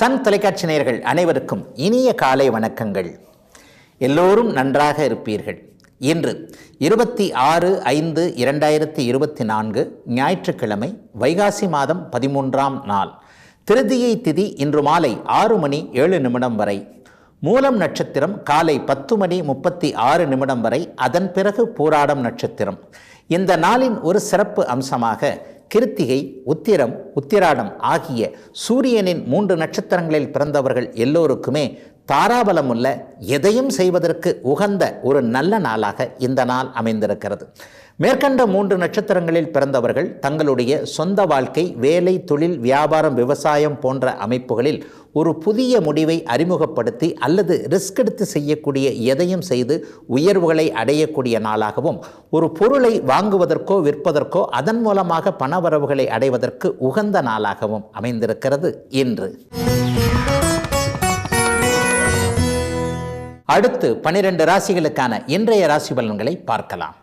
Sun தொலைக்காட்சி நேயர்கள் அனைவருக்கும் இனிய காலை வணக்கங்கள். எல்லோரும் நன்றாக இருப்பீர்கள். இன்று 26/5/2024 ஞாயிற்றுக்கிழமை, வைகாசி மாதம் 13ஆம் நாள். திருதியை திதி இன்று மாலை 6:07 வரை. மூலம் நட்சத்திரம் காலை 10:36 வரை. அதன் பிறகு பூராடம் நட்சத்திரம். இந்த நாளின் ஒரு சிறப்பு அம்சமாக கிருத்திகை, உத்திரம், உத்திராடம் ஆகிய சூரியனின் 3 நட்சத்திரங்களில் பிறந்தவர்கள் எல்லோருக்குமே தாராபலமுள்ள, எதையும் செய்வதற்கு உகந்த ஒரு நல்ல நாளாக இந்த நாள் அமைந்திருக்கிறது. மேற்கண்ட 3 நட்சத்திரங்களில் பிறந்தவர்கள் தங்களுடைய சொந்த வாழ்க்கை, வேலை, தொழில், வியாபாரம், விவசாயம் போன்ற அமைப்புகளில் ஒரு புதிய முடிவை அறிமுகப்படுத்தி அல்லது ரிஸ்க் எடுத்து செய்யக்கூடிய, எதையும் செய்து உயர்வுகளை அடையக்கூடிய நாளாகவும், ஒரு பொருளை வாங்குவதற்கோ விற்பதற்கோ அதன் மூலமாக பணவரவுகளை அடைவதற்கு உகந்த நாளாகவும் அமைந்திருக்கிறது இன்று. அடுத்து 12 ராசிகளுக்கான இன்றைய ராசி பலன்களை பார்க்கலாம்.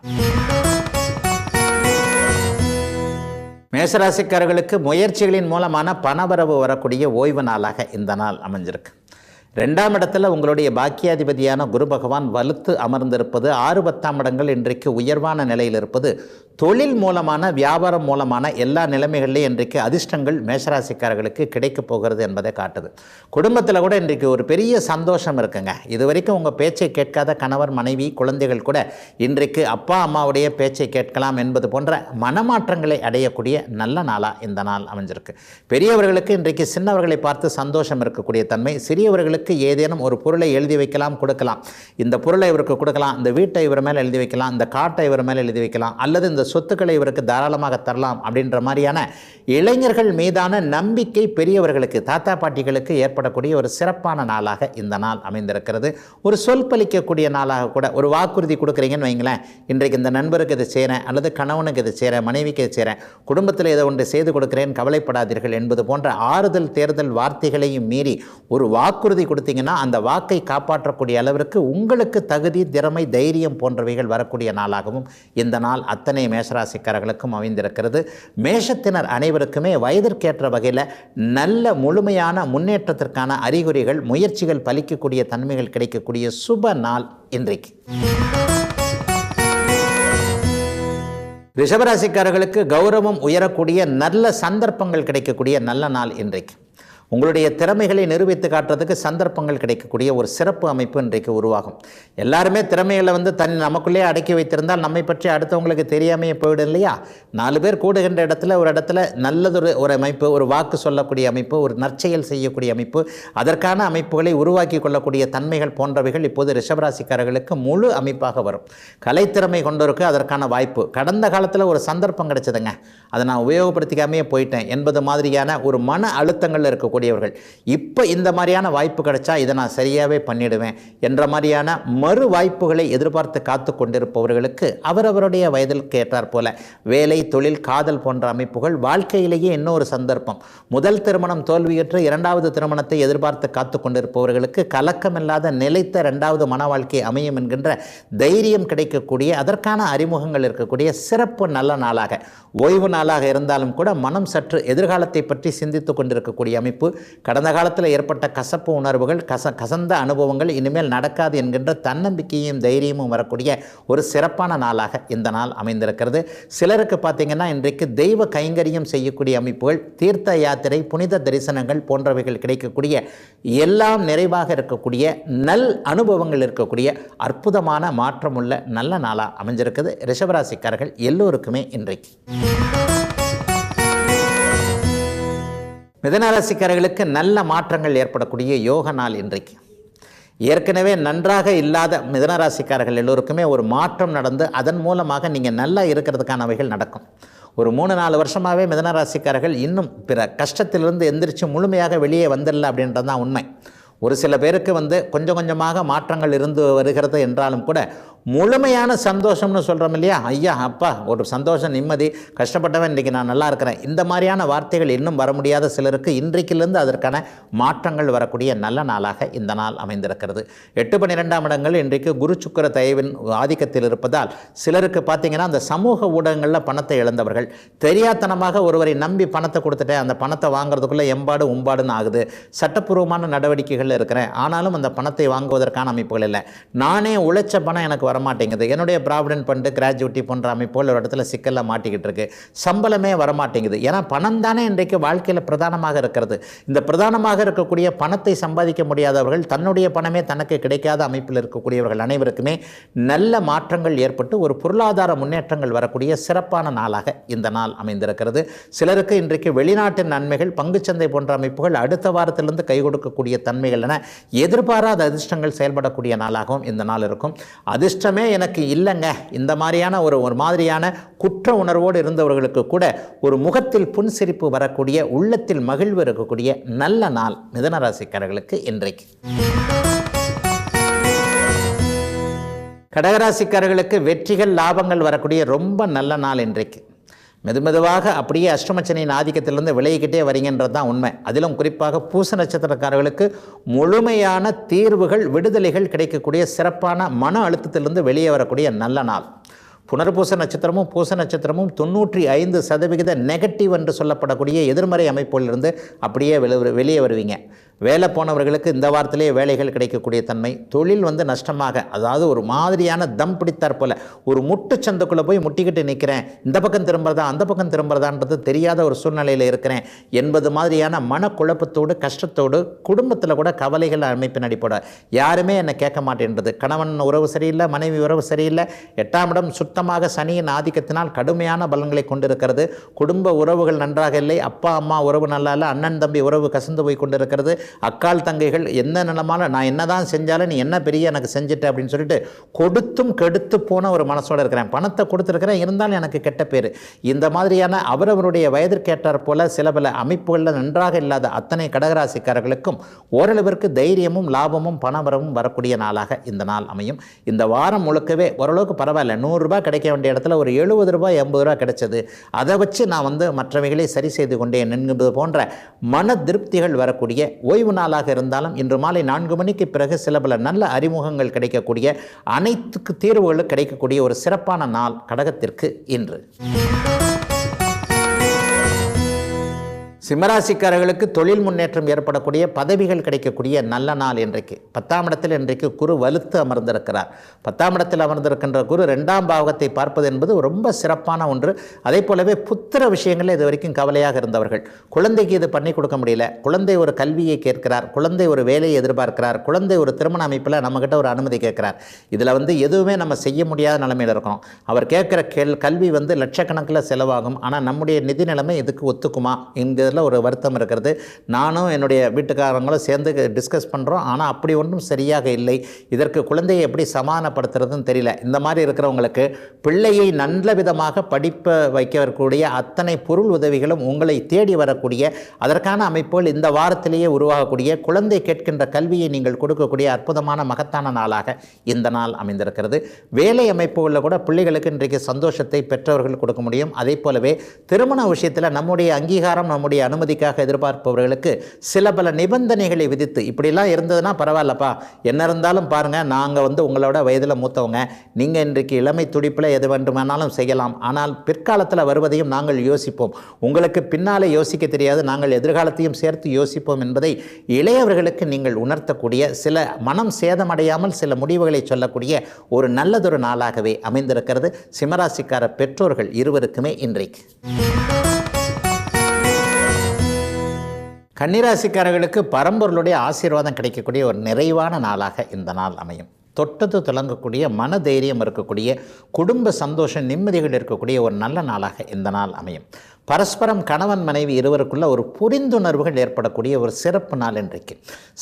மேஷராசிக்காரர்களுக்கு முயற்சிகளின் மூலமான பணவரவு வரக்கூடிய ஓய்வு நாளாக இந்த நாள் அமைஞ்சிருக்கு. 2ஆம் இடத்துல உங்களுடைய பாக்கியாதிபதியான குரு பகவான் வலுத்து அமர்ந்திருப்பது, 6-10ஆம் இடங்கள் இன்றைக்கு உயர்வான நிலையில் இருப்பது, தொழில் மூலமான, வியாபாரம் மூலமான எல்லா நிலைமைகளிலும் இன்றைக்கு அதிர்ஷ்டங்கள் மேஷராசிக்காரர்களுக்கு கிடைக்கப் போகிறது என்பதை காட்டுது. குடும்பத்தில் கூட இன்றைக்கு ஒரு பெரிய சந்தோஷம் இருக்குங்க. இது வரைக்கும் உங்கள் பேச்சை கேட்காத கணவர், மனைவி, குழந்தைகள் கூட இன்றைக்கு அப்பா அம்மாவுடைய பேச்சை கேட்கலாம் என்பது போன்ற மனமாற்றங்களை அடையக்கூடிய நல்ல நாளாக இந்த நாள் அமைஞ்சிருக்கு. பெரியவர்களுக்கு இன்றைக்கு சின்னவர்களை பார்த்து சந்தோஷம் இருக்கக்கூடிய தன்மை, சிறியவர்களுக்கு ஏதேனும் ஒரு பொருளை எழுதி வைக்கலாம், கொடுக்கலாம். இந்த பொருளை இவருக்கு கொடுக்கலாம், இந்த வீட்டை இவர் மேலே எழுதி வைக்கலாம், இந்த காட்டை இவர் மேலே எழுதி வைக்கலாம், அல்லது இந்த சொத்துக்களை இவருக்கு தாராளமாக தரலாம் அப்படின்ற மாதிரியான இளைஞர்கள் மீதான நம்பிக்கை பெரியவர்களுக்கு, தாத்தா பாட்டிகளுக்கு ஏற்படக்கூடிய ஒரு சிறப்பான நாளாக இந்த நாள் அமைந்திருக்கிறது. ஒரு சொல் பலிக்கக்கூடிய நாளாக கூட, ஒரு வாக்குறுதி கொடுக்குறீங்கன்னு வைங்களேன், இன்றைக்கு இந்த நண்பருக்கு இதை செய்கிறேன், அல்லது கணவனுக்கு இதை செய்கிறேன், மனைவிக்கு இதை செய்கிறேன், குடும்பத்தில் இதை ஒன்று செய்து கொடுக்குறேன், கவலைப்படாதீர்கள் என்பது போன்ற ஆறுதல் தேர்தல் வார்த்தைகளையும் மீறி ஒரு வாக்குறுதி கொடுத்தீங்கன்னா அந்த வாக்கை காப்பாற்றக்கூடிய அளவிற்கு உங்களுக்கு தகுதி, திறமை, தைரியம் போன்றவைகள் வரக்கூடிய நாளாகவும் இந்த நாள் அத்தனை மேஷராசிக்காரர்களுக்கும் அமைந்திருக்கிறது. மேஷத்தினர் அனைவருக்குமே வயதிற்கேற்ற வகையில் நல்ல முழுமையான முன்னேற்றத்திற்கான அறிகுறிகள், முயற்சிகள் பலிக்கக்கூடிய தன்மைகள் கிடைக்கக்கூடிய சுப நாள் இன்றைக்கு. ரிஷபராசிக்காரர்களுக்கு கௌரவம் உயரக்கூடிய நல்ல சந்தர்ப்பங்கள் கிடைக்கக்கூடிய நல்ல நாள் இன்றைக்கு. உங்களுடைய திறமைகளை நிரூபித்து காட்டுறதுக்கு சந்தர்ப்பங்கள் கிடைக்கக்கூடிய ஒரு சிறப்பு அமைப்பு இன்றைக்கு உருவாகும். எல்லாருமே திறமைகளை நமக்குள்ளே அடக்கி வைத்திருந்தால் நம்மை பற்றி அடுத்தவங்களுக்கு தெரியாமையே போயிடும் இல்லையா? 4 பேர் கூடுகின்ற இடத்துல ஒரு இடத்துல நல்லதொரு அமைப்பு, ஒரு வாக்கு சொல்லக்கூடிய அமைப்பு, ஒரு நற்செயல் செய்யக்கூடிய அமைப்பு, அதற்கான அமைப்புகளை உருவாக்கி கொள்ளக்கூடிய தன்மைகள் போன்றவைகள் இப்போது ரிஷபராசிக்காரர்களுக்கு முழு அமைப்பாக வரும். கலைத்திறமை கொண்டோருக்கு அதற்கான வாய்ப்பு. கடந்த காலத்தில் ஒரு சந்தர்ப்பம் கிடைச்சதுங்க, அதை நான் உபயோகப்படுத்திக்காமையே போயிட்டேன் என்பது மாதிரியான ஒரு மன அழுத்தங்கள் இருக்கக்கூடிய இப்போ இந்த மாதிரியான வாய்ப்பு கிடைச்சா இதை நான் சரியாகவே பண்ணிடுவேன் என்ற மாதிரியான மறு வாய்ப்புகளை எதிர்பார்த்து காத்து கொண்டிருப்பவர்களுக்கு அவரவருடைய வயதிற்கு ஏற்றாற் போல வேலை, தொழில், காதல் போன்ற அமைப்புகள், வாழ்க்கையிலேயே இன்னொரு சந்தர்ப்பம், முதல் திருமணம் தோல்வியுற்று 2வது திருமணத்தை எதிர்பார்த்து காத்து கொண்டிருப்பவர்களுக்கு கலக்கமில்லாத நிலைத்த 2வது மன வாழ்க்கை அமையும் என்கின்ற தைரியம் கிடைக்கக்கூடிய, அதற்கான அறிமுகங்கள் இருக்கக்கூடிய சிறப்பு நல்ல நாளாக, ஓய்வு நாளாக இருந்தாலும் கூட மனம் சற்று எதிர்காலத்தை பற்றி சிந்தித்து கொண்டிருக்கக்கூடிய அமைப்பு, கடந்த காலத்தில் ஏற்பட்ட கசப்பு உணர்வுகள், கசந்த அனுபவங்கள் இனிமேல் நடக்காது என்கின்ற தன்னம்பிக்கையும் தைரியமும் வரக்கூடிய ஒரு சிறப்பான நாளாக இந்த நாள் அமைந்திருக்கிறது. சிலருக்கு பார்த்தீங்கன்னா இன்றைக்கு தெய்வ கைங்கரியம் செய்யக்கூடிய அமைப்புகள், தீர்த்த யாத்திரை, புனித தரிசனங்கள் போன்றவைகள் கிடைக்கக்கூடிய, எல்லாம் நிறைவாக இருக்கக்கூடிய நல் அனுபவங்கள் இருக்கக்கூடிய அற்புதமான மாற்றமுள்ள நல்ல நாளாக அமைஞ்சிருக்குது ரிஷபராசிக்காரர்கள் எல்லோருக்குமே இன்றைக்கு. மிதுனராசிக்காரர்களுக்கு நல்ல மாற்றங்கள் ஏற்படக்கூடிய யோக நாள் இன்றைக்கு. ஏற்கனவே நன்றாக இல்லாத மிதுனராசிக்காரர்கள் எல்லோருக்குமே ஒரு மாற்றம் நடந்து அதன் மூலமாக நீங்கள் நல்லா இருக்கிறதுக்கானவைகள் நடக்கும். ஒரு 3-4 வருஷமாகவே மிதுனராசிக்காரர்கள் இன்னும் பிற கஷ்டத்திலிருந்து எந்திரிச்சு முழுமையாக வெளியே வந்துடல அப்படின்றது தான் உண்மை. ஒரு சில பேருக்கு கொஞ்சம் கொஞ்சமாக மாற்றங்கள் இருந்து வருகிறது என்றாலும் கூட முழுமையான சந்தோஷம்னு சொல்கிறோம் இல்லையா, ஐயா அப்பா ஒரு சந்தோஷம் நிம்மதி, கஷ்டப்பட்டவன் இன்றைக்கி நான் நல்லா இருக்கிறேன், இந்த மாதிரியான வார்த்தைகள் இன்னும் வர முடியாத சிலருக்கு இன்றைக்கிலிருந்து அதற்கான மாற்றங்கள் வரக்கூடிய நல்ல நாளாக இந்த நாள் அமைந்திருக்கிறது. 8-12 இடங்கள் இன்றைக்கு குரு சுக்கிர தயவின் ஆதிக்கத்தில் இருப்பதால் சிலருக்கு பார்த்தீங்கன்னா அந்த சமூக ஊடகங்களில் பணத்தை இழந்தவர்கள், தெரியாத்தனமாக ஒருவரை நம்பி பணத்தை கொடுத்துட்டேன், அந்த பணத்தை வாங்குறதுக்குள்ளே எம்பாடு உம்பாடுன்னு ஆகுது, சட்டப்பூர்வமான நடவடிக்கைகள் இருக்கிறேன், ஆனாலும் அந்த பணத்தை வாங்குவதற்கான அமைப்புகள் இல்லை, நானே உழைச்ச பணம் எனக்கு வரமாட்டேங்குது, என்னுடைய ப்ராவிடன்ட் ஃபண்டு கிராஜுவிட்டி போன்ற அமைப்புகள் ஒரு இடத்துல சிக்கலில் மாட்டிக்கிட்டு இருக்கு, சம்பளமே வரமாட்டேங்குது. ஏன்னா பணம் தானே இன்றைக்கு வாழ்க்கையில் பிரதானமாக இருக்கிறது. இந்த பிரதானமாக இருக்கக்கூடிய பணத்தை சம்பாதிக்க முடியாதவர்கள், தன்னுடைய பணமே தனக்கு கிடைக்காத அமைப்பில் இருக்கக்கூடியவர்கள் அனைவருக்குமே நல்ல மாற்றங்கள் ஏற்பட்டு ஒரு பொருளாதார முன்னேற்றங்கள் வரக்கூடிய சிறப்பான நாளாக இந்த நாள் அமைந்திருக்கிறது. சிலருக்கு இன்றைக்கு வெளிநாட்டின் நன்மைகள், பங்குச்சந்தை போன்ற அமைப்புகள் அடுத்த வாரத்திலிருந்து கை கொடுக்கக்கூடிய தன்மைகள் என எதிர்பாராத அதிர்ஷ்டங்கள் செயல்படக்கூடிய நாளாகவும் இந்த நாள் இருக்கும். அதிர்ஷ்டமே எனக்கு இல்லைங்க, இந்த மாதிரியான ஒரு மாதிரியான குற்ற உணர்வோடு இருந்தவர்களுக்கு கூட ஒரு முகத்தில் புன்சிரிப்பு வரக்கூடிய, உள்ளத்தில் மகிழ்வு இருக்கக்கூடிய நல்ல நாள் மிதுன ராசிக்காரர்களுக்கு இன்றைக்கு. கடகராசிக்காரர்களுக்கு வெற்றிகள் லாபங்கள் வரக்கூடிய ரொம்ப நல்ல நாள் இன்றைக்கு. மெதுமெதுவாக அப்படியே அஷ்டமச்சனியின் ஆதிக்கத்திலிருந்து விலகிக்கிட்டே வரீங்கன்றது தான் உண்மை. அதிலும் குறிப்பாக பூச நட்சத்திரக்காரர்களுக்கு முழுமையான தீர்வுகள், விடுதலைகள் கிடைக்கக்கூடிய சிறப்பான மன அழுத்தத்திலிருந்து வெளியே வரக்கூடிய நல்ல நாள். புனர்பூச நட்சத்திரமும் பூச நட்சத்திரமும் 95% நெகட்டிவ் என்று சொல்லப்படக்கூடிய எதிர்மறை அமைப்புகளிலிருந்து அப்படியே வெளியே வருவீங்க. வேலை போனவர்களுக்கு இந்த வாரத்திலேயே வேலைகள் கிடைக்கக்கூடிய தன்மை, தொழில் நஷ்டமாக, அதாவது ஒரு மாதிரியான தம் பிடித்தார் போல் ஒரு முட்டு சந்துக்குள்ளே போய் முட்டிக்கிட்டு நிற்கிறேன், இந்த பக்கம் திரும்புறதா அந்த பக்கம் திரும்புறதான்றது தெரியாத ஒரு சூழ்நிலையில் இருக்கிறேன் என்பது மாதிரியான மனக்குழப்பத்தோடு கஷ்டத்தோடு குடும்பத்தில் கூட கவலைகள் அமைப்பின் அடிப்படை யாருமே என்னை கேட்க மாட்டேன்றது, கணவன் உறவு சரியில்லை, மனைவி உறவு சரியில்லை, 8ஆம் இடம் சுத்தமாக சனியின் ஆதிக்கத்தினால் கடுமையான பலன்களை கொண்டிருக்கிறது, குடும்ப உறவுகள் நன்றாக இல்லை, அப்பா அம்மா உறவு நல்லா இல்லை, அண்ணன் தம்பி உறவு கசந்து போய் கொண்டிருக்கிறது, அக்கால் தங்கைகள் என்ன நிலமாலும் நான் என்ன தான் செஞ்சாலும் நீ என்ன பெரிய எனக்கு செஞ்சுட்ட அப்படின்னு சொல்லிட்டு கொடுத்தும் கெடுத்து போன ஒரு மனசோடு இருக்கிறேன், பணத்தை கொடுத்துருக்கிறேன் இருந்தாலும் எனக்கு கெட்ட பேர், இந்த மாதிரியான அவரவருடைய வயதிற்கேற்றார் போல சில பல அமைப்புகளில் நன்றாக இல்லாத அத்தனை கடகராசிக்காரர்களுக்கும் ஓரளவிற்கு தைரியமும் லாபமும் பணவரவும் வரக்கூடிய நாளாக இந்த நாள் அமையும். இந்த வாரம் முழுக்கவே ஓரளவுக்கு பரவாயில்ல, 100 ரூபாய் கிடைக்க வேண்டிய இடத்துல ஒரு 70 ரூபாய் 80 ரூபாய் கிடைச்சது, அதை வச்சு நான் மற்றவைகளை சரி செய்து கொண்டேன் என்கிறது போன்ற மன திருப்திகள் வரக்கூடிய ஓய்வு நாளாக இருந்தாலும் இன்று மாலை 4 மணிக்கு பிறகு சில பல நல்ல அறிமுகங்கள் கிடைக்கக்கூடிய, அனைத்துக்கு தீர்வுகளும் கிடைக்கக்கூடிய ஒரு சிறப்பான நாள் கடகத்திற்கு இன்று. சிம்மராசிக்காரர்களுக்கு தொழில் முன்னேற்றம் ஏற்படக்கூடிய, பதவிகள் கிடைக்கக்கூடிய நல்ல நாள் இன்றைக்கு. 10ஆம் இடத்தில் இன்றைக்கு குரு வலுத்து அமர்ந்திருக்கிறார். 10ஆம் இடத்தில் அமர்ந்திருக்கின்ற குரு 2ஆம் பாவகத்தை பார்ப்பது என்பது ரொம்ப சிறப்பான ஒன்று. அதே போலவே புத்திர விஷயங்களில் இது வரைக்கும் கவலையாக இருந்தவர்கள், குழந்தைக்கு இது பண்ணி கொடுக்க முடியல, குழந்தை ஒரு கல்வியை கேட்கிறார், குழந்தை ஒரு வேலையை எதிர்பார்க்கிறார், குழந்தை ஒரு திருமண அமைப்பில் நம்மகிட்ட ஒரு அனுமதி கேட்கிறார், இதில் எதுவுமே நம்ம செய்ய முடியாத நிலைமையில் இருக்கணும். அவர் கேட்குற கல்வி லட்சக்கணக்கில் செலவாகும், ஆனால் நம்முடைய நிதி நிலைமை இதுக்கு ஒத்துக்குமா என்கிறதுல ஒரு வருத்தம் இருக்கிறது. நானும் என்னுடைய வீட்டுக்காரங்களும் சேர்ந்து டிஸ்கஸ் பண்ணுறோம், ஆனால் அப்படி ஒன்றும் சரியாக இல்லை, இதற்கு குழந்தையை எப்படி சமாதானப்படுத்துறதுன்னு தெரியல. இந்த மாதிரி இருக்கிறவங்களுக்கு பிள்ளையை நல்ல விதமாக படிப்ப வைக்கக்கூடிய அத்தனை பொருள் உதவிகளும் உங்களை தேடி வரக்கூடிய அதற்கான அமைப்புகள் இந்த வாரத்திலேயே உருவாகக்கூடிய, குழந்தை கேட்கின்ற கல்வியை நீங்கள் கொடுக்கக்கூடிய அற்புதமான மகத்தான நாளாக இந்த நாள் அமைந்திருக்கிறது. வேலை அமைப்புகளில் கூட பிள்ளைகளுக்கு இன்றைக்கு சந்தோஷத்தை பெற்றவர்கள் கொடுக்க முடியும். அதே போலவே திருமண விஷயத்தில் நம்முடைய அங்கீகாரம், நம்முடைய அனுமதிக்காக எதிர்பார்ப்பவர்களுக்கு சில பல நிபந்தனைகளை விதித்து, இப்படிலாம் இருந்ததுன்னா பரவாயில்லப்பா, என்ன இருந்தாலும் பாருங்கள், நாங்கள் உங்களோட வயதில் மூத்தவங்க, நீங்கள் இன்றைக்கு இளமை துடிப்பில் எது வேண்டுமானாலும் செய்யலாம், ஆனால் பிற்காலத்தில் வருவதையும் நாங்கள் யோசிப்போம், உங்களுக்கு பின்னாலே யோசிக்க தெரியாது, நாங்கள் எதிர்காலத்தையும் சேர்த்து யோசிப்போம் என்பதை இளையவர்களுக்கு நீங்கள் உணர்த்தக்கூடிய, சில மனம் சேதமடையாமல் சில முடிவுகளை சொல்லக்கூடிய ஒரு நல்லதொரு நாளாகவே அமைந்திருக்கிறது சிம்மராசிக்கார பெற்றோர்கள் இருவருக்குமே இன்றைக்கு. கன்னிராசிக்காரர்களுக்கு பரம்பொருளுடைய ஆசீர்வாதம் கிடைக்கக்கூடிய ஒரு நிறைவான நாளாக இந்த நாள் அமையும். தொட்டது தொடங்கக்கூடிய, மன தைரியம் இருக்கக்கூடிய, குடும்ப சந்தோஷம் நிம்மதிகள் இருக்கக்கூடிய ஒரு நல்ல நாளாக இந்த நாள் அமையும். பரஸ்பரம் கணவன் மனைவி இருவருக்குள்ள ஒரு புரிந்துணர்வுகள் ஏற்படக்கூடிய ஒரு சிறப்பு நாள் இன்றைக்கு.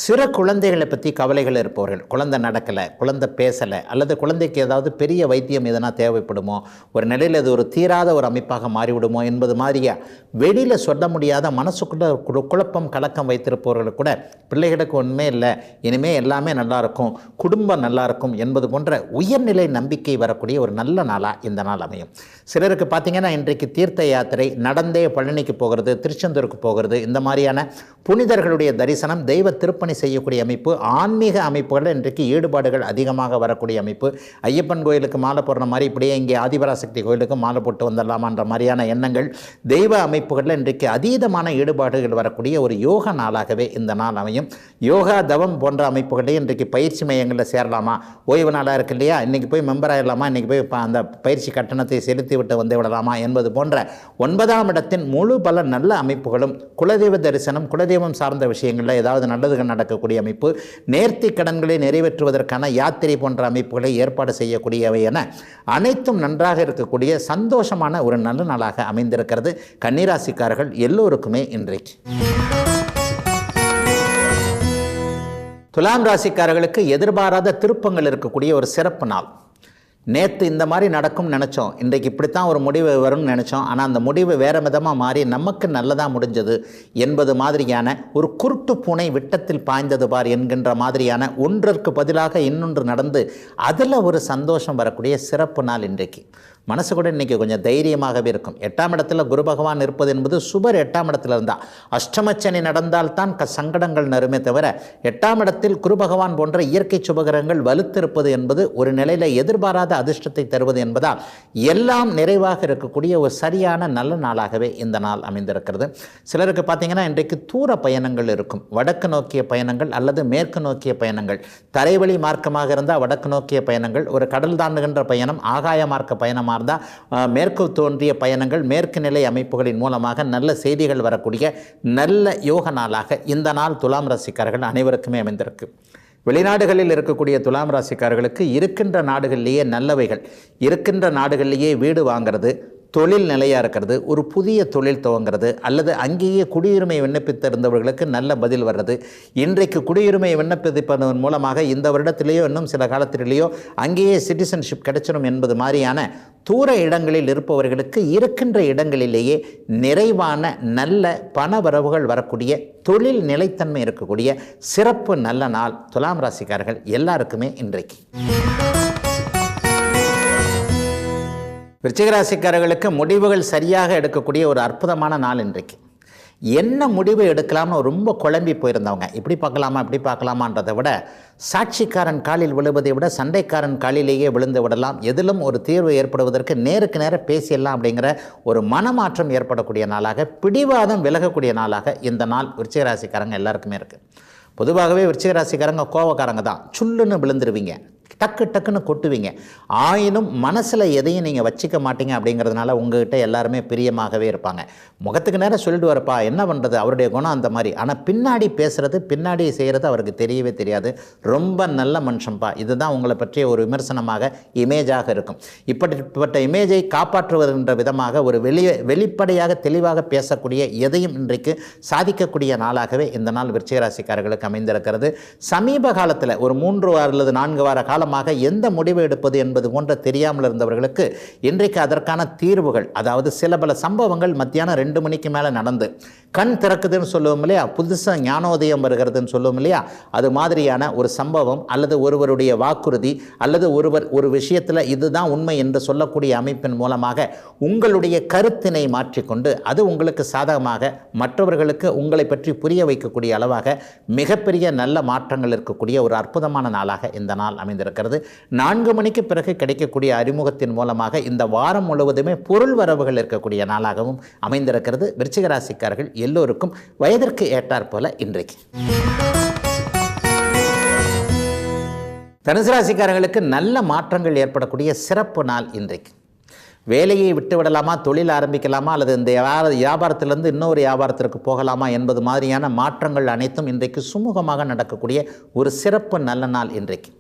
சிறு குழந்தைகளை பற்றி கவலைகள் இருப்பவர்கள், குழந்தை நடக்கலை, குழந்தை பேசலை, அல்லது குழந்தைக்கு ஏதாவது பெரிய வைத்தியம் எதனா தேவைப்படுமோ, ஒரு நிலையில் அது ஒரு தீராத ஒரு அமைப்பாக மாறிவிடுமோ என்பது மாதிரியா வெளியில் சொல்ல முடியாத மனசுக்குள்ள குழப்பம் கலக்கம் வைத்திருப்பவர்கள் கூட பிள்ளைகளுக்கு ஒன்றுமே இல்லை, இனிமேல் எல்லாமே நல்லாயிருக்கும், குடும்பம் நல்லாயிருக்கும் என்பது போன்ற உயர்நிலை நம்பிக்கை வரக்கூடிய ஒரு நல்ல நாளாக இந்த நாள் அமையும். சிலருக்கு பார்த்திங்கன்னா இன்றைக்கு தீர்த்த யாத்திரை, நடந்தே பழனிக்கு போகிறது, திருச்செந்தூருக்கு போகிறது, இந்த மாதிரியான புனிதர்களுடைய தரிசனம், தெய்வ திருப்பணி செய்யக்கூடிய அமைப்பு, ஆன்மீக அமைப்புகளில் இன்றைக்கு ஈடுபாடுகள் அதிகமாக வரக்கூடிய அமைப்பு. ஐயப்பன் கோயிலுக்கு மாலை போடுற மாதிரி இப்படியே இங்கே ஆதிபராசக்தி கோயிலுக்கு மாலை போட்டு வந்துடலாமான்ற மாதிரியான எண்ணங்கள், தெய்வ அமைப்புகளில் இன்றைக்கு அதீதமான ஈடுபாடுகள் வரக்கூடிய ஒரு யோக நாளாகவே இந்த நாள் அமையும். யோகா தவம் போன்ற அமைப்புகளே இன்றைக்கு பயிற்சி மையங்களில் சேரலாமா, ஓய்வு நாளாக இருக்கு இல்லையா, இன்றைக்கி போய் மெம்பர் ஆகிடலாமா, இன்றைக்கி போய் அந்த பயிற்சி கட்டணத்தை செலுத்தி விட்டு வந்து விடலாமா என்பது போன்ற 9ஆம் இடத்தின் முழு பல நல்ல அமைப்புகளும், குலதெய்வ தரிசனம், குலதெய்வம் சார்ந்த விஷயங்களில் ஏதாவது நல்லதுகள் நடக்கக்கூடிய அமைப்பு, நேர்த்தி கடன்களை நிறைவேற்றுவதற்கான யாத்திரை போன்ற அமைப்புகளை ஏற்பாடு செய்யக்கூடியவை என அனைத்தும் நன்றாக இருக்கக்கூடிய சந்தோஷமான ஒரு நல்ல நாளாக அமைந்திருக்கிறது கன்னிராசிக்காரர்கள் எல்லோருக்குமே இன்றைக்கு. துலாம் ராசிக்காரர்களுக்கு எதிர்பாராத திருப்பங்கள் இருக்கக்கூடிய ஒரு சிறப்பு நாள். நேற்று இந்த மாதிரி நடக்கும்னு நினச்சோம், இன்றைக்கு இப்படித்தான் ஒரு முடிவு வரும்னு நினச்சோம், ஆனால் அந்த முடிவு வேறு விதமாக மாறி நமக்கு நல்லதாக முடிஞ்சது என்பது மாதிரியான ஒரு குருட்டு பூனை விட்டத்தில் பாய்ந்தது பார் என்கின்ற மாதிரியான ஒன்றிற்கு பதிலாக இன்னொன்று நடந்து அதில் ஒரு சந்தோஷம் வரக்கூடிய சிறப்பு நாள் இன்றைக்கு. மனசு கூட இன்றைக்கி கொஞ்சம் தைரியமாகவே இருக்கும். 8ஆம் இடத்துல குரு பகவான் இருப்பது என்பது சுபர் 8ஆம் இடத்துல இருந்தால், அஷ்டமச்சனி நடந்தால்தான் சங்கடங்கள் நறுமே தவிர 8ஆம் இடத்தில் குரு பகவான் போன்ற இயற்கை சுபகிரகங்கள் வலுத்திருப்பது என்பது ஒரு நிலையில் எதிர்பாராத அதிர்ஷ்டத்தை தருவது என்பதால் எல்லாம் நிறைவாக இருக்கக்கூடிய ஒரு சரியான நல்ல நாளாகவே இந்த நாள் அமைந்திருக்கிறது. சிலருக்கு பார்த்திங்கன்னா இன்றைக்கு தூர பயணங்கள் இருக்கும். வடக்கு நோக்கிய பயணங்கள் அல்லது மேற்கு நோக்கிய பயணங்கள், தரைவழி மார்க்கமாக இருந்தால் வடக்கு நோக்கிய பயணங்கள், ஒரு கடல் தாண்டுகின்ற பயணம், ஆகாய மார்க்க பயணமாக இருந்தால் மேற்கு தோன்றிய பயணங்கள், மேற்கு நிலை அமைப்புகளின் மூலமாக நல்ல செய்திகள் வரக்கூடிய நல்ல யோக நாளாக இந்த நாள் துலாம் ராசிக்காரர்கள் அனைவருக்குமே அமைந்திருக்கு. வெளிநாடுகளில் இருக்கக்கூடிய துலாம் ராசிக்காரர்களுக்கு இருக்கின்ற நாடுகளிலேயே நல்லவைகள், இருக்கின்ற நாடுகளிலேயே வீடு வாங்கிறது, தொழில் நிலையாக இருக்கிறது, ஒரு புதிய தொழில் துவங்கிறது, அல்லது அங்கேயே குடியுரிமை விண்ணப்பித்திருந்தவர்களுக்கு நல்ல பதில் வர்றது, இன்றைக்கு குடியுரிமை விண்ணப்பிப்பதன் மூலமாக இந்த வருடத்திலேயோ இன்னும் சில காலத்திலேயோ அங்கேயே சிட்டிசன்ஷிப் கிடைச்சிடும் என்பது மாதிரியான தூர இடங்களில் இருப்பவர்களுக்கு இருக்கின்ற இடங்களிலேயே நிறைவான நல்ல பண வரவுகள் வரக்கூடிய, தொழில் நிலைத்தன்மை இருக்கக்கூடிய சிறப்பு நல்ல நாள் துலாம் ராசிக்காரர்கள் எல்லாருக்குமே இன்றைக்கு. விருச்சிக ராசிக்காரர்களுக்கு முடிவுகள் சரியாக எடுக்கக்கூடிய ஒரு அற்புதமான நாள் இன்றைக்கு. என்ன முடிவு எடுக்கலாம்னு ரொம்ப குழம்பி போயிருந்தவங்க, இப்படி பார்க்கலாமா இப்படி பார்க்கலாமான்றதை விட சாட்சிக்காரன் காலில் விழுவதை விட சண்டைக்காரன் காலிலேயே விழுந்து விடலாம், எதிலும் ஒரு தீர்வு ஏற்படுவதற்கு நேருக்கு நேர பேசிடலாம் அப்படிங்கிற ஒரு மனமாற்றம் ஏற்படக்கூடிய நாளாக, பிடிவாதம் விலகக்கூடிய நாளாக இந்த நாள் விருச்சிக ராசிக்காரங்க எல்லாருக்குமே இருக்குது. பொதுவாகவே விருச்சிக ராசிக்காரங்க கோவக்காரங்க தான், சுள்ளுன்னு விழுந்துருவீங்க, டக்கு டக்குன்னு கொட்டுவீங்க. ஆயினும் மனசில் எதையும் நீங்கள் வச்சிக்க மாட்டீங்க. அப்படிங்கிறதுனால உங்கள்கிட்ட எல்லாருமே பிரியமாகவே இருப்பாங்க. முகத்துக்கு நேரம் சொல்லிட்டு வரப்பா, என்ன பண்ணுறது, அவருடைய குணம் அந்த மாதிரி. ஆனால் பின்னாடி பேசுகிறது, பின்னாடி செய்கிறது அவருக்கு தெரியவே தெரியாது. ரொம்ப நல்ல மனுஷன்ப்பா, இதுதான் உங்களை பற்றிய ஒரு விமர்சனமாக இமேஜாக இருக்கும். இப்படிப்பட்ட இமேஜை காப்பாற்றுவதென்ற விதமாக ஒரு வெளிப்படையாக தெளிவாக பேசக்கூடிய, எதையும் இன்றைக்கு சாதிக்கக்கூடிய நாளாகவே இந்த நாள் விருச்சிக ராசிக்காரர்களுக்கு அமைந்திருக்கிறது. சமீப காலத்தில் ஒரு 3 அல்லது 4 வார காலமாக எந்த முடிவு எடுப்பது என்பது போன்ற தெரியாமல் இருந்தவர்களுக்கு இன்றைக்கு அதற்கான தீர்வுகள், அதாவது சில பல சம்பவங்கள் மத்தியானம் 2 மணிக்கு மேலே நடந்து கண் திறக்குதுன்னு சொல்லுவோம் இல்லையா, புதுசாக ஞானோதயம் வருகிறதுன்னு சொல்லுவோம் இல்லையா, அது மாதிரியான ஒரு சம்பவம் அல்லது ஒருவருடைய வாக்குறுதி அல்லது ஒருவர் ஒரு விஷயத்தில் இதுதான் உண்மை என்று சொல்லக்கூடிய அமைப்பின் மூலமாக உங்களுடைய கருத்தினை மாற்றிக்கொண்டு அது உங்களுக்கு சாதகமாக மற்றவர்களுக்கு உங்களை பற்றி புரிய வைக்கக்கூடிய அளவாக மிகப்பெரிய நல்ல மாற்றங்கள் இருக்கக்கூடிய ஒரு அற்புதமான நாளாக இந்த நாள் அமைந்திருக்கிறது. 4 மணிக்கு பிறகு கிடைக்கக்கூடிய அறிமுகத்தின் மூலமாக இந்த வாரம் முழுவதுமே பொருள் வரவுகள் இருக்கக்கூடிய நாளாகவும் அமைந்திருக்கிறது. விருச்சிக ராசிக்காரர்கள் எல்லோருக்கும் வயதிற்கு ஏற்றாற் போல இன்றைக்கு. தனுசு ராசிக்காரர்களுக்கு நல்ல மாற்றங்கள் ஏற்படக்கூடிய சிறப்பு நாள் இன்றைக்கு. வேலையை விட்டு விடலாமா, தொழில் ஆரம்பிக்கலாமா, அல்லது இந்த வியாபாரத்திலிருந்து இன்னொரு வியாபாரத்திற்கு போகலாமா என்பது மாதிரியான மாற்றங்கள் அனைத்தும் இன்றைக்கு சுமூகமாக நடக்கக்கூடிய ஒரு சிறப்பு நல்ல நாள் இன்றைக்கு.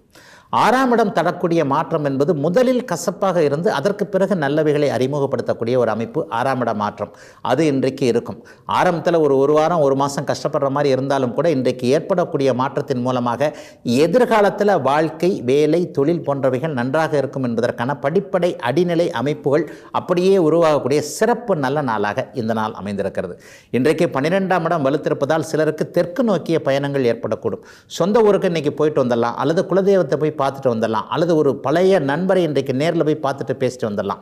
6ஆம் இடம் தரக்கூடிய மாற்றம் என்பது முதலில் கசப்பாக இருந்து அதற்கு பிறகு நல்லவைகளை அறிமுகப்படுத்தக்கூடிய ஒரு அமைப்பு 6ஆம் இட மாற்றம். அது இன்றைக்கு இருக்கும். ஆரம்பத்தில் ஒரு வாரம் 1 மாதம் கஷ்டப்படுற மாதிரி இருந்தாலும் கூட இன்றைக்கு ஏற்படக்கூடிய மாற்றத்தின் மூலமாக எதிர்காலத்தில் வாழ்க்கை, வேலை, தொழில் போன்றவைகள் நன்றாக இருக்கும் என்பதற்கான படிப்படை அடிநிலை அமைப்புகள் அப்படியே உருவாகக்கூடிய சிறப்பு நல்ல நாளாக இந்த நாள் அமைந்திருக்கிறது. இன்றைக்கு 12ஆம் இடம் வலுத்திருப்பதால் சிலருக்கு தெற்கு நோக்கிய பயணங்கள் ஏற்படக்கூடும். சொந்த ஊருக்கு இன்றைக்கி போயிட்டு வந்துடலாம், அல்லது குலதெய்வத்தை போய் பார்த்துட்டு வந்துடலாம், அல்லது ஒரு பழைய நண்பரை இன்றைக்கு நேரில் போய் பார்த்துட்டு பேசிட்டு வந்துடலாம்.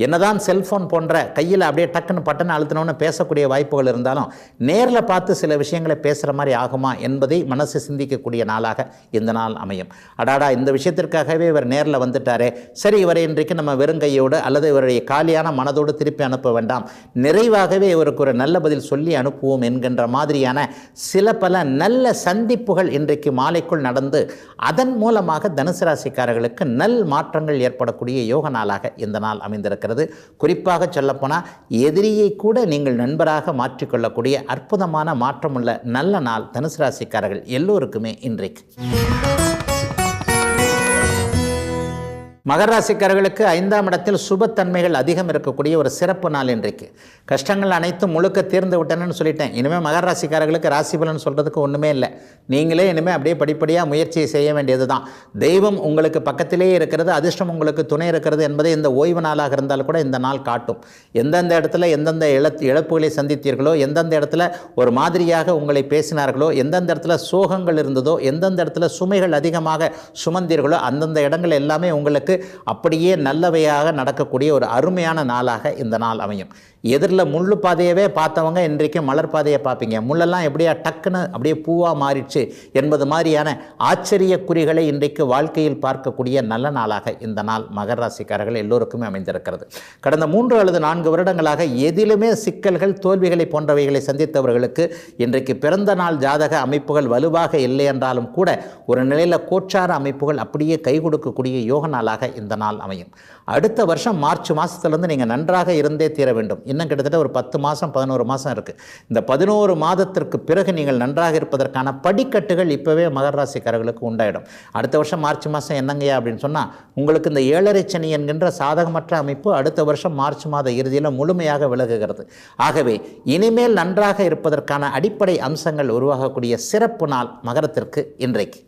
என்னதான் செல்ஃபோன் போன்ற கையில் அப்படியே டக்குன்னு பட்டன்னு அழுத்தினோன்னு பேசக்கூடிய வாய்ப்புகள் இருந்தாலும் நேரில் பார்த்து சில விஷயங்களை பேசுகிற மாதிரி ஆகுமா என்பதை மனசு சிந்திக்கக்கூடிய நாளாக இந்த நாள் அமையும். அடாடா, இந்த விஷயத்திற்காகவே இவர் நேரில் வந்துட்டாரே, சரி இவரை இன்றைக்கு நம்ம வெறுங்கையோடு அல்லது இவருடைய காலியான மனதோடு திருப்பி அனுப்ப வேண்டாம், நிறைவாகவே இவருக்கு ஒரு நல்ல பதில் சொல்லி அனுப்புவோம் என்கின்ற மாதிரியான சில பல நல்ல சந்திப்புகள் இன்றைக்கு மாலைக்குள் நடந்து அதன் மூலமாக தனுசு ராசிக்காரர்களுக்கு நல் மாற்றங்கள் ஏற்படக்கூடிய யோக நாளாக இந்த நாள் அமைந்திருக்கிறது. குறிப்பாக சொல்லப்போனால் எதிரியை கூட நீங்கள் நண்பராக மாற்றிக்கொள்ளக்கூடிய அற்புதமான மாற்றமுள்ள நல்ல நாள் தனுசு ராசிக்காரர்கள் எல்லோருக்குமே இன்றைக்கு. மகர ராசிக்காரர்களுக்கு 5ஆம் இடத்தில் சுபத்தன்மைகள் அதிகம் இருக்கக்கூடிய ஒரு சிறப்பு நாள் இன்றைக்கு. கஷ்டங்கள் அனைத்தும் முழுக்க தீர்ந்து விட்டனன்னு சொல்லிட்டேன். இனிமேல் மகர ராசிக்காரர்களுக்கு ராசி பலன் சொல்கிறதுக்கு ஒன்றுமே இல்லை. நீங்களே இனிமேல் அப்படியே படிப்படியாக முயற்சியை செய்ய வேண்டியது தான். தெய்வம் உங்களுக்கு பக்கத்திலேயே இருக்கிறது, அதிர்ஷ்டம் உங்களுக்கு துணை இருக்கிறது என்பதை இந்த ஓய்வு நாளாக இருந்தாலும் கூட இந்த நாள் காட்டும். எந்தெந்த இடத்துல எந்தெந்த இழப்புகளை சந்தித்தீர்களோ, எந்தெந்த இடத்துல ஒரு மாதிரியாக உங்களை பேசினார்களோ, எந்தெந்த இடத்துல சோகங்கள் இருந்ததோ, எந்தெந்த இடத்துல சுமைகள் அதிகமாக சுமந்தீர்களோ, அந்தந்த இடங்கள் எல்லாமே உங்களுக்கு அப்படியே நல்லவையாக நடக்கக்கூடிய ஒரு அருமையான நாளாக இந்த நாள் அமையும். எதிரில் முள்ளு பாதையவே பார்த்தவங்க இன்றைக்கு மலர் பாதையை பார்ப்பீங்க. முள்ளெல்லாம் எப்படியா டக்குன்னு அப்படியே பூவாக மாறிடுச்சு என்பது மாதிரியான ஆச்சரிய குறிகளை இன்றைக்கு வாழ்க்கையில் பார்க்கக்கூடிய நல்ல நாளாக இந்த நாள் மகர ராசிக்காரர்கள் எல்லோருக்குமே அமைந்திருக்கிறது. கடந்த 3 அல்லது 4 வருடங்களாக எதிலுமே சிக்கல்கள், தோல்விகளை போன்றவைகளை சந்தித்தவர்களுக்கு இன்றைக்கு பிறந்த நாள் ஜாதக அமைப்புகள் வலுவாக இல்லை என்றாலும் கூட ஒரு நிலையில் கோச்சார அமைப்புகள் அப்படியே கை கொடுக்கக்கூடிய யோக நாளாக இந்த நாள் அமையும். அடுத்த வருஷம் மார்ச் மாதத்திலிருந்து நீங்கள் நன்றாக இருந்தே தீர வேண்டும். இன்னும் கிட்டத்தட்ட ஒரு 10 மாதம் 11 மாதம் இருக்குது. இந்த 11 மாதத்திற்கு பிறகு நீங்கள் நன்றாக இருப்பதற்கான படிக்கட்டுகள் இப்போவே மகர ராசிக்காரர்களுக்கு உண்டாயிடும். அடுத்த வருஷம் மார்ச் மாதம் என்னங்கய்யா அப்படின்னு சொன்னால், உங்களுக்கு இந்த 7.5 சனி என்கின்ற சாதகமற்ற அமைப்பு அடுத்த வருஷம் மார்ச் மாத இறுதியில் முழுமையாக விலகுகிறது. ஆகவே இனிமேல் நன்றாக இருப்பதற்கான அடிப்படை அம்சங்கள் உருவாகக்கூடிய சிறப்பு நாள் மகரத்திற்கு இன்றைக்கு.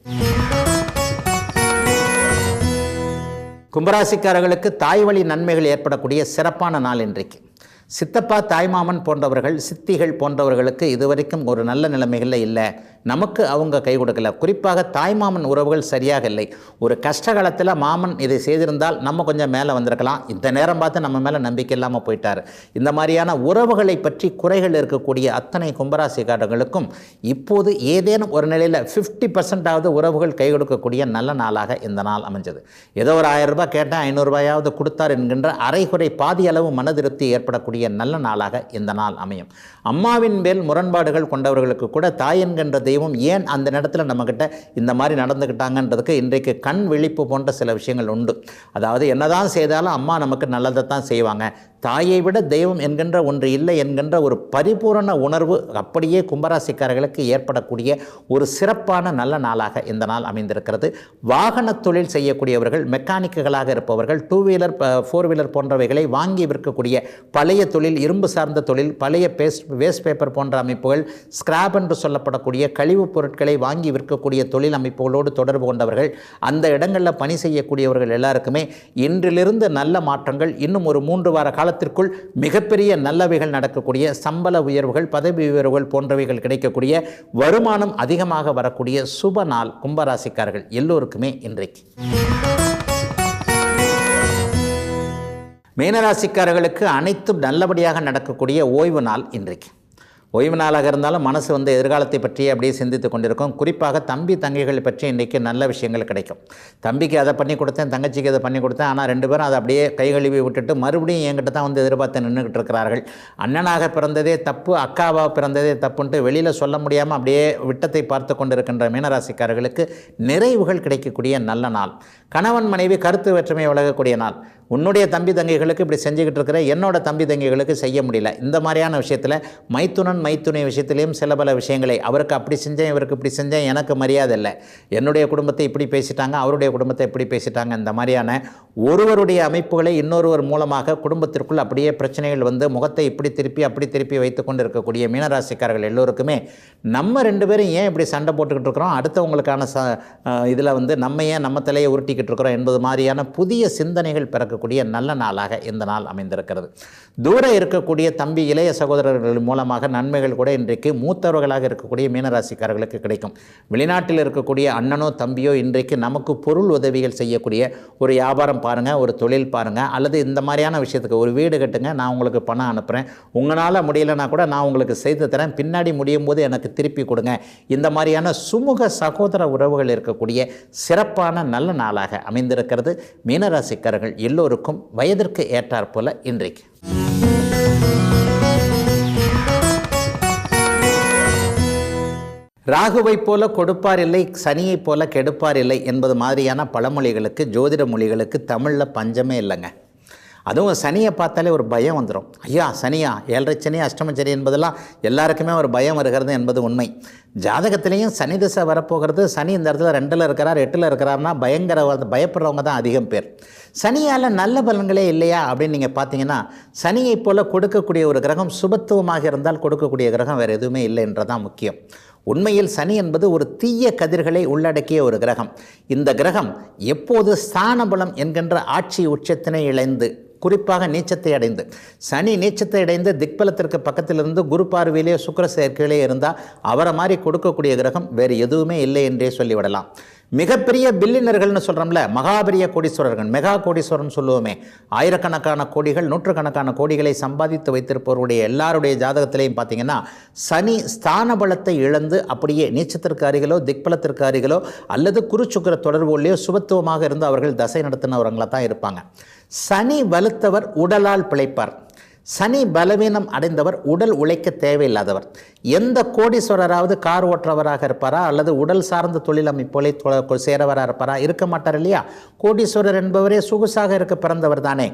கும்பராசிக்காரர்களுக்கு தாய் வழி நன்மைகள் ஏற்படக்கூடிய சிறப்பான நாள் இன்றைக்கு. சித்தப்பா, தாய்மாமன் போன்றவர்கள், சித்திகள் போன்றவர்களுக்கு இதுவரைக்கும் ஒரு நல்ல நிலைமைகளில் இல்லை, நமக்கு அவங்க கை கொடுக்கல. குறிப்பாக தாய்மாமன் உறவுகள் சரியாக இல்லை. ஒரு கஷ்டகாலத்தில் மாமன் இதை செய்திருந்தால் நம்ம கொஞ்சம் மேலே வந்திருக்கலாம், இந்த நேரம் பார்த்து நம்ம மேலே நம்பிக்கை இல்லாமல் போயிட்டார். இந்த மாதிரியான உறவுகளை பற்றி குறைகள் இருக்கக்கூடிய அத்தனை கும்பராசிக்காரர்களுக்கும் இப்போது ஏதேனும் ஒரு நிலையில் 50% உறவுகள் கை கொடுக்கக்கூடிய நல்ல நாளாக இந்த நாள் அமைஞ்சது. ஏதோ ஒரு 1000 ரூபாய் கேட்டால் 500 ரூபாயாவது கொடுத்தார் என்கின்ற அரைகுறை பாதி அளவு மனதிருப்தி ஏற்படக்கூடிய நல்ல நாளாக இந்த நாள் அமையும். அம்மாவின் மேல் முரண்பாடுகள் கொண்டவர்களுக்கு கூட தாய் என்கின்ற தெய்வம் ஏன் அந்த நேரத்தில் நம்மக்கிட்ட இந்த மாதிரி நடந்துக்கிட்டாங்கன்றதுக்கு இன்றைக்கு கண் விழிப்பு போன்ற சில விஷயங்கள் உண்டு. அதாவது என்னதான் செய்தாலும் அம்மா நமக்கு நல்லதை தான் செய்வாங்க, தாயை விட தெய்வம் என்கின்ற ஒன்று இல்லை என்கின்ற ஒரு பரிபூரண உணர்வு அப்படியே கும்பராசிக்காரர்களுக்கு ஏற்படக்கூடிய ஒரு சிறப்பான நல்ல நாளாக இந்த நாள் அமைந்திருக்கிறது. வாகன தொழில் செய்யக்கூடியவர்கள், மெக்கானிக்குகளாக இருப்பவர்கள், 2 வீலர் 4 வீலர் போன்றவைகளை வாங்கி விற்கக்கூடிய பழைய தொழில், இரும்பு சார்ந்த தொழில், பழைய வேஸ்ட் பேப்பர் போன்ற அமைப்புகள், ஸ்கிராப் என்று சொல்லப்படக்கூடிய கழிவுப் பொருட்களை வாங்கி விற்கக்கூடிய தொழில் அமைப்புகளோடு தொடர்பு கொண்டவர்கள், அந்த இடங்களில் பணி செய்யக்கூடியவர்கள் எல்லாருக்குமே இன்றிலிருந்து நல்ல மாற்றங்கள், இன்னும் ஒரு 3 வார காலத்திற்குள் மிகப்பெரிய நல்லவைகள் நடக்கக்கூடிய, சம்பள உயர்வுகள், பதவி உயர்வுகள் போன்றவைகள் கிடைக்கக்கூடிய, வருமானம் அதிகமாக வரக்கூடிய சுப நாள் கும்பராசிக்காரர்கள் எல்லோருக்குமே இன்றைக்கு. மீனராசிக்காரர்களுக்கு அனைத்தும் நல்லபடியாக நடக்கக்கூடிய ஓய்வு நாள் இன்றைக்கு. ஓய்வு நாளாக இருந்தாலும் மனசு எதிர்காலத்தை பற்றியே அப்படியே சிந்தித்து கொண்டிருக்கும். குறிப்பாக தம்பி தங்கைகளை பற்றி இன்றைக்கி நல்ல விஷயங்கள் கிடைக்கும். தம்பிக்கு அதை பண்ணி கொடுத்தேன், தங்கச்சிக்கு அதை பண்ணி கொடுத்தேன், ஆனால் 2 பேரும் அதை அப்படியே கைகழுவி விட்டுட்டு மறுபடியும் என்கிட்ட தான் எதிர்பார்த்து நின்றுக்கிட்டு இருக்கிறார்கள். அண்ணனாக பிறந்ததே தப்பு, அக்காவாக பிறந்ததே தப்புன்ட்டு வெளியில் சொல்ல முடியாமல் அப்படியே விட்டத்தை பார்த்து கொண்டிருக்கின்ற மீனராசிக்காரர்களுக்கு நிறைவுகள் கிடைக்கக்கூடிய நல்ல நாள். கணவன் மனைவி கருத்து வேற்றுமை விலகக்கூடிய நாள். உன்னுடைய தம்பி தங்கைகளுக்கு இப்படி செஞ்சுக்கிட்டு இருக்கிற, என்னோட தம்பி தங்கைகளுக்கு செய்ய முடியல. இந்த மாதிரியான விஷயத்தில் மைத்துனன் மைத்துனை விஷயத்திலையும் சில பல விஷயங்களை அவருக்கு அப்படி செஞ்சேன் இவருக்கு இப்படி செஞ்சேன், எனக்கு மரியாதை இல்லை, என்னுடைய குடும்பத்தை இப்படி பேசிட்டாங்க அவருடைய குடும்பத்தை இப்படி பேசிட்டாங்க, இந்த மாதிரியான ஒருவருடைய அமைப்புகளை இன்னொருவர் மூலமாக குடும்பத்திற்குள் அப்படியே பிரச்சனைகள் வந்து முகத்தை இப்படி திருப்பி அப்படி திருப்பி வைத்து கொண்டு இருக்கக்கூடிய மீனராசிக்காரர்கள் எல்லோருக்குமே நம்ம 2 பேரும் ஏன் இப்படி சண்டை போட்டுக்கிட்டு இருக்கிறோம், அடுத்தவங்களுக்கான இதில் வந்து நம்ம ஏன் நம்ம தலையை உருட்டிக்கிட்டு இருக்கிறோம் என்பது மாதிரியான புதிய சிந்தனைகள் பிறக்கக்கூடிய நல்ல நாளாக இந்த நாள் அமைந்திருக்கிறது. தூரம் இருக்கக்கூடிய தம்பி இளைய சகோதரர்கள் மூலமாக நன்மைகள் கூட இன்றைக்கு மூத்தவர்களாக இருக்கக்கூடிய மீனராசிக்காரர்களுக்கு கிடைக்கும். வெளிநாட்டில் இருக்கக்கூடிய அண்ணனோ தம்பியோ இன்றைக்கு நமக்கு பொருள் உதவிகள் செய்யக்கூடிய ஒரு வியாபாரம் பாருங்கள், ஒரு தொழில் பாருங்கள், அல்லது இந்த மாதிரியான விஷயத்துக்கு ஒரு வீடு கட்டுங்க, நான் உங்களுக்கு பணம் அனுப்புகிறேன், உங்களால் முடியலைன்னா கூட நான் உங்களுக்கு செய்து தரேன், பின்னாடி முடியும் போது எனக்கு திருப்பி கொடுங்க, இந்த மாதிரியான சுமூக சகோதர உறவுகள் இருக்கக்கூடிய சிறப்பான நல்ல நாளாக அமைந்திருக்கிறது. மீனராசிக்காரர்கள் எல்லோருக்கும் வயதிற்கு ஏற்றாற் போல இன்றைக்கு. ராகுவைப் போல கொடுப்பார் இல்லை, சனியைப் போல கெடுப்பார் இல்லை என்பது மாதிரியான பழமொழிகளுக்கு, ஜோதிட மொழிகளுக்கு தமிழில் பஞ்சமே இல்லைங்க. அதுவும் சனியை பார்த்தாலே ஒரு பயம் வந்துடும். ஐயா சனியா, 7.5 சனி அஷ்டம சனி என்பதெல்லாம் எல்லாருக்குமே ஒரு பயம் வருகிறது என்பது உண்மை. ஜாதகத்திலையும் சனி திசை வரப்போகிறது. சனி இந்த இடத்துல 2ல் இருக்கிறார் 8ல் இருக்கிறார்னா பயப்படுறவங்க தான் அதிகம் பேர். சனியால் நல்ல பலன்களே இல்லையா அப்படின்னு நீங்கள் பார்த்தீங்கன்னா, சனியைப் போல கொடுக்கக்கூடிய ஒரு கிரகம் சுபத்துவமாக இருந்தால் கொடுக்கக்கூடிய கிரகம் வேறு எதுவுமே இல்லை என்றதான் முக்கியம். உண்மையில் சனி என்பது ஒரு தீய கதிர்களை உள்ளடக்கிய ஒரு கிரகம். இந்த கிரகம் எப்போது ஸ்தான பலம் என்கின்ற ஆட்சி உச்சத்தினை இழைந்து, குறிப்பாக நீச்சத்தை அடைந்து, சனி நீச்சத்தை அடைந்து திக்பலத்திற்கு பக்கத்திலிருந்து குரு பார்வையிலே சுக்கிர சேர்க்கையிலே இருந்தால் அவரை மாதிரி கொடுக்கக்கூடிய கிரகம் வேறு எதுவுமே இல்லை என்றே சொல்லிவிடலாம். மிகப்பெரிய பில்லியனர்கள்னு சொல்கிறோம்ல, மகாபெரிய கோடீஸ்வரர்கள், மெகா கோடீஸ்வரன் சொல்லுவோமே, ஆயிரக்கணக்கான கோடிகள் நூற்றுக்கணக்கான கோடிகளை சம்பாதித்து வைத்திருப்பவருடைய எல்லாருடைய ஜாதகத்திலையும் பார்த்தீங்கன்னா சனி ஸ்தான பலத்தை இழந்து அப்படியே நீச்சத்திற்கு அருகிலோ திக்பலத்திற்கு அருகிலோ அல்லது குருச்சுக்கிர தொடர்புலையோ சுபத்துவமாக இருந்து அவர்கள் தசை நடத்தினவர்களாக தான் இருப்பாங்க. சனி வலுத்தவர் உடலால் பிழைப்பார். சனி பலவீனம் அடைந்தவர் உடல் உழைக்க தேவையில்லாதவர். எந்த கோடீஸ்வரராவது கார் ஓட்டுறவராக இருப்பாரா அல்லது உடல் சார்ந்த தொழில் அமைப்போலை சேரவராக இருப்பாரா? இருக்க மாட்டார் இல்லையா? கோடீஸ்வரர் என்பவரே சொகுசாக இருக்க பிறந்தவர் தானே.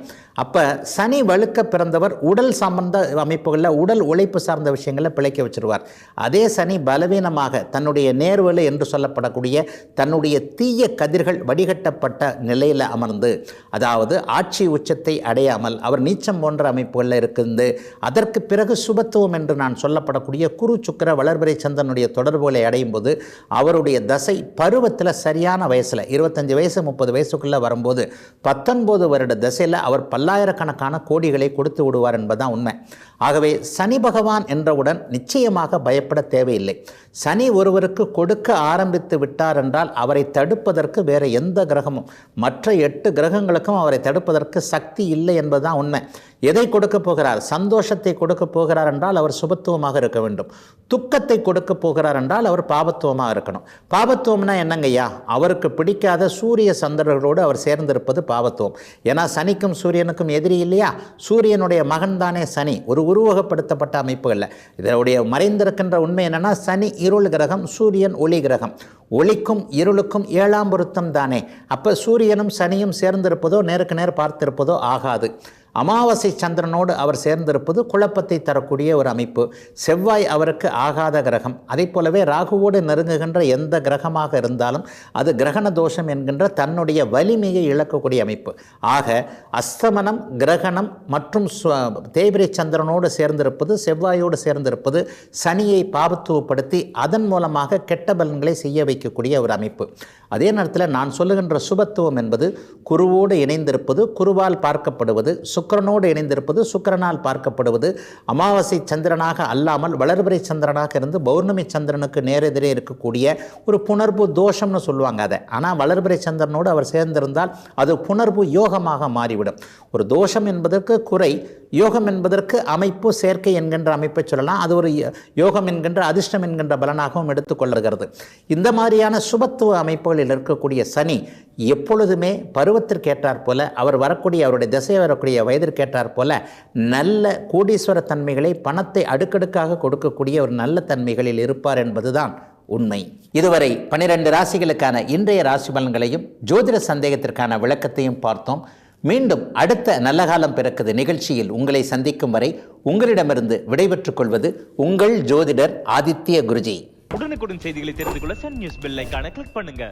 அப்போ சனி வலுக்க பிறந்தவர் உடல் சம்பந்த அமைப்புகளில் உடல் உழைப்பு சார்ந்த விஷயங்களில் பிழைக்க வச்சிருவார். அதே சனி பலவீனமாக தன்னுடைய நேர்வலு என்று சொல்லப்படக்கூடிய தன்னுடைய தீய கதிர்கள் வடிகட்டப்பட்ட நிலையில் அமர்ந்து, அதாவது ஆட்சி உச்சத்தை அடையாமல் அவர் நீச்சம் போன்ற அமைப்புகளில் இருக்குது. அதற்கு பிறகு சுபத்துவம் என்று நான் சொல்லப்படக்கூடிய குரு சுக்கிர வளர்பிறை சந்திரனுடைய தொடர்புகளை அடையும் போது அவருடைய தசை பருவத்தில் சரியான வயசில் 25 வயசு 30 வயசுக்குள்ளே வரும்போது 19 வருட தசையில் அவர் பல்லாயிரக்கணக்கான கோடிகளை கொடுத்து விடுவார் என்பதுதான் உண்மை. ஆகவே சனி பகவான் என்றவுடன் நிச்சயமாக பயப்பட தேவையில்லை. சனி ஒருவருக்கு கொடுக்க ஆரம்பித்து விட்டார் என்றால் அவரை தடுப்பதற்கு வேறு எந்த கிரகமும், மற்ற 8 கிரகங்களுக்கும் அவரை தடுப்பதற்கு சக்தி இல்லை என்பதுதான் உண்மை. எதை கொடுக்க போகிறார்? சந்தோஷத்தை கொடுக்க போகிறார் என்றால் அவர் சுபத்துவமாக இருக்க வேண்டும். துக்கத்தை கொடுக்க போகிறார் என்றால் அவர் பாபத்துவமாக இருக்கணும். பாபத்துவம்னா என்னங்கய்யா? அவருக்கு பிடிக்காத சூரிய சந்திரர்களோடு அவர் சேர்ந்திருப்பது பாபத்துவம். ஏன்னா சனிக்கும் சூரியனுக்கும் எதிரி இல்லையா? சூரியனுடைய மகன் தானே சனி. ஒரு உருவகப்படுத்தப்பட்ட அமைப்புகளில் இதனுடைய மறைந்திருக்கின்ற உண்மை என்னன்னா, சனி இருள் கிரகம், சூரியன் ஒளி கிரகம். ஒளிக்கும் இருளுக்கும் 7ஆம் பொருத்தம் தானே. அப்போ சூரியனும் சனியும் சேர்ந்திருப்பதோ நேருக்கு நேர் பார்த்திருப்பதோ ஆகாது. அமாவாசை சந்திரனோடு அவர் சேர்ந்திருப்பது குழப்பத்தை தரக்கூடிய ஒரு அமைப்பு. செவ்வாய் அவருக்கு ஆகாத கிரகம். அதை போலவே ராகுவோடு நெருங்குகின்ற எந்த கிரகமாக இருந்தாலும் அது கிரகண தோஷம் என்கின்ற தன்னுடைய வலிமையை இழக்கக்கூடிய அமைப்பு. ஆக அஸ்தமனம், கிரகணம் மற்றும் தேய்பிரை சந்திரனோடு சேர்ந்திருப்பது, செவ்வாயோடு சேர்ந்திருப்பது சனியை பாபத்துவப்படுத்தி அதன் மூலமாக கெட்ட பலன்களை செய்ய வைக்கக்கூடிய ஒரு அமைப்பு. அதே நேரத்தில் நான் சொல்லுகின்ற சுபத்துவம் என்பது குருவோடு இணைந்திருப்பது, குருவால் பார்க்கப்படுவது, சுக்கிரனோடு இணைந்திருப்பது, சுக்கிரனால் பார்க்கப்படுவது, அமாவாசை சந்திரனாக அல்லாமல் வளர்பிறை சந்திரனாக இருந்து பௌர்ணமி சந்திரனுக்கு நேரெதிரே இருக்கக்கூடிய ஒரு புணர்வு தோஷம்னு சொல்லுவாங்க அதை. ஆனால் வளர்பிறை சந்திரனோடு அவர் சேர்ந்திருந்தால் அது புணர்வு யோகமாக மாறிவிடும். ஒரு தோஷம் என்பதற்கு குறை, யோகம் என்பதற்கு அமைப்பு, சேர்க்கை என்கின்ற அமைப்பை சொல்லலாம். அது ஒரு யோகம் என்கின்ற அதிர்ஷ்டம் என்கின்ற பலனாகவும் எடுத்துக்கொள்ளுகிறது. இந்த மாதிரியான சுபத்துவ அமைப்புகளில் இருக்கக்கூடிய சனி எப்பொழுதுமே பருவத்திற்கு ஏற்றாற் போல, அவர் வரக்கூடிய அவருடைய திசை வரக்கூடிய வயதிற்கேற்றாற் போல நல்ல கோடீஸ்வர தன்மைகளை, பணத்தை அடுக்கடுக்காக கொடுக்கக்கூடிய ஒரு நல்ல தன்மைகளில் இருப்பார் என்பதுதான் உண்மை. இதுவரை 12 ராசிகளுக்கான இன்றைய ராசி பலன்களையும் ஜோதிட சந்தேகத்திற்கான விளக்கத்தையும் பார்த்தோம். மீண்டும் அடுத்த நல்ல காலம் பிறக்குது நிகழ்ச்சியில் உங்களை சந்திக்கும் வரை உங்களிடமிருந்து விடைபெற்றுக் கொள்வது உங்கள் ஜோதிடர் ஆதித்ய குருஜி. உடனுக்குடன் செய்திகளை தெரிந்து கொள்ள சன் நியூஸ் பெல் ஐகானை கிளிக் பண்ணுங்க.